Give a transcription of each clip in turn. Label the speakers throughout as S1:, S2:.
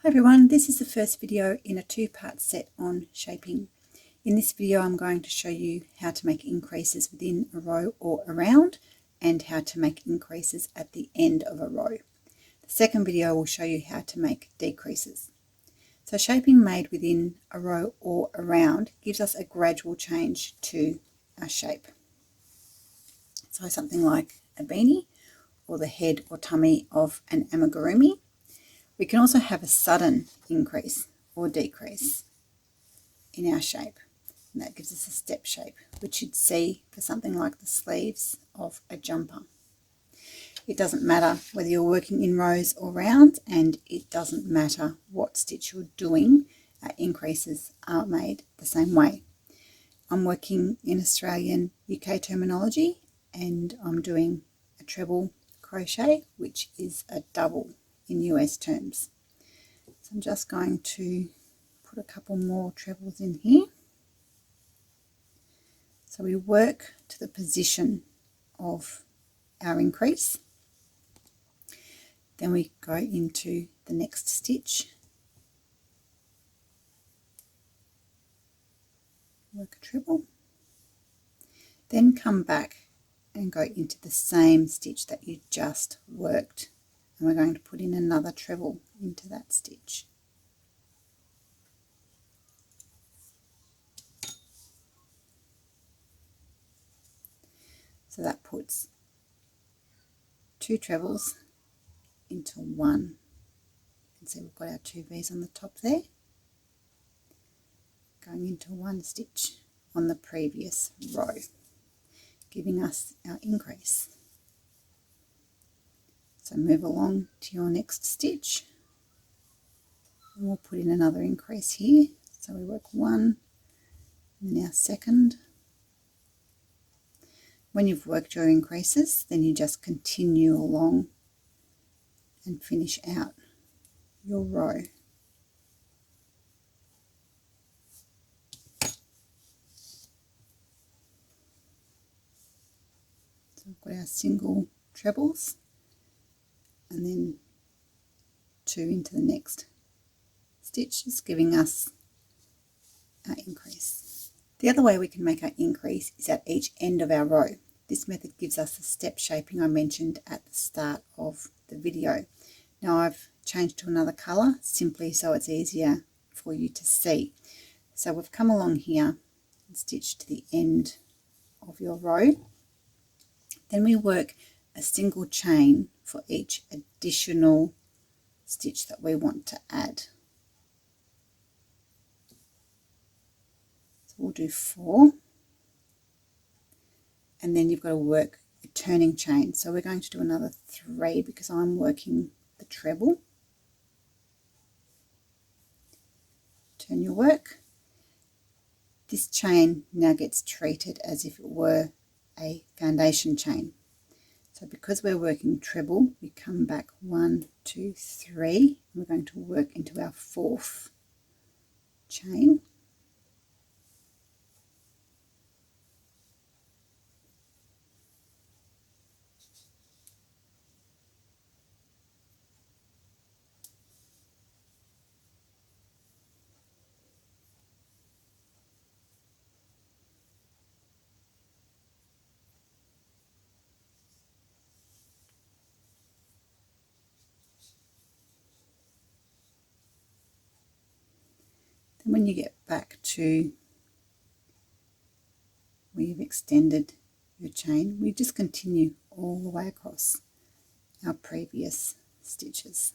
S1: Hi everyone, this is the first video in a two-part set on shaping. In this video I'm going to show you how to make increases within a row or around and how to make increases at the end of a row. The second video will show you how to make decreases. So shaping made within a row or around gives us a gradual change to our shape. So something like a beanie or the head or tummy of an amigurumi. We can also have a sudden increase or decrease in our shape, and that gives us a step shape, which you'd see for something like the sleeves of a jumper. It doesn't matter whether you're working in rows or rounds, and it doesn't matter what stitch you're doing, our increases are made the same way. I'm working in Australian UK terminology, and I'm doing a treble crochet, which is a double in US terms. So I'm just going to put a couple more trebles in here. So we work to the position of our increase. Then we go into the next stitch, work a treble, then come back and go into the same stitch that you just worked. And we're going to put in another treble into that stitch. So that puts two trebles into one. You can see we've got our two V's on the top there, going into one stitch on the previous row, giving us our increase. So move along to your next stitch and we'll put in another increase here. So we work one and then our second. When you've worked your increases, then you just continue along and finish out your row. So we've got our single trebles and then two into the next stitch, just giving us our increase. The other way we can make our increase is at each end of our row. This method gives us the step shaping I mentioned at the start of the video. Now I've changed to another colour simply so it's easier for you to see. So we've come along here and stitched to the end of your row. Then we work a single chain for each additional stitch that we want to add. So we'll do 4, and then you've got to work a turning chain. So we're going to do another 3 because I'm working the treble. Turn your work. This chain now gets treated as if it were a foundation chain. So because we're working treble, we come back 1, 2, 3, and we're going to work into our 4th chain. And when you get back to where you've extended your chain, we just continue all the way across our previous stitches.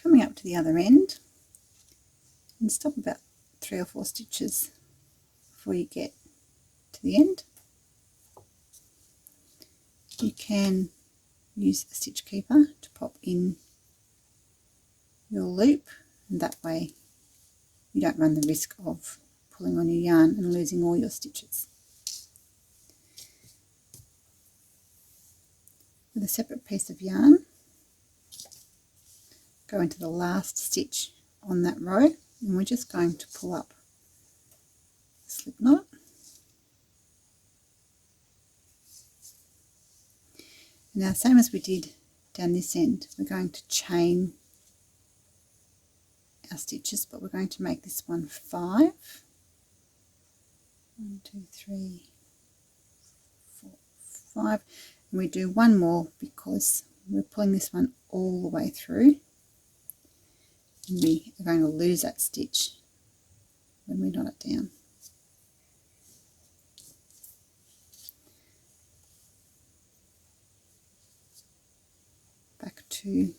S1: Coming up to the other end, and stop about 3 or 4 stitches before you get to the end. You can use a stitch keeper to pop in your loop, and that way you don't run the risk of pulling on your yarn and losing all your stitches. With a separate piece of yarn, go into the last stitch on that row, and we're just going to pull up the slip knot. Now, same as we did down this end, we're going to chain our stitches, but we're going to make this one 5. 1, 2, 3, 4, 5, and we do one more because we're pulling this one all the way through, and we are going to lose that stitch when we knot it down. Back to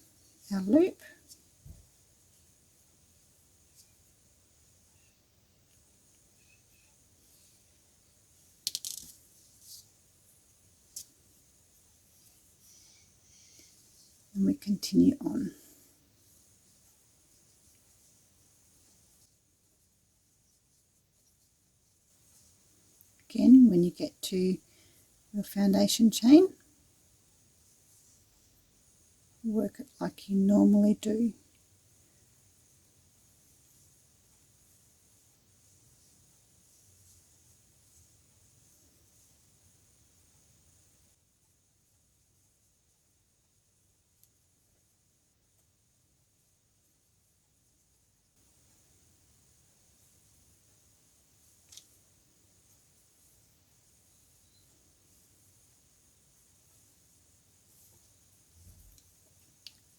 S1: our loop. And we continue on. Again, when you get to your foundation chain, work it like you normally do.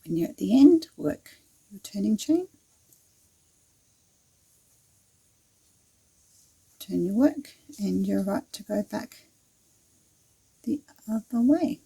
S1: When you're at the end, work your turning chain, turn your work, and you're right to go back the other way.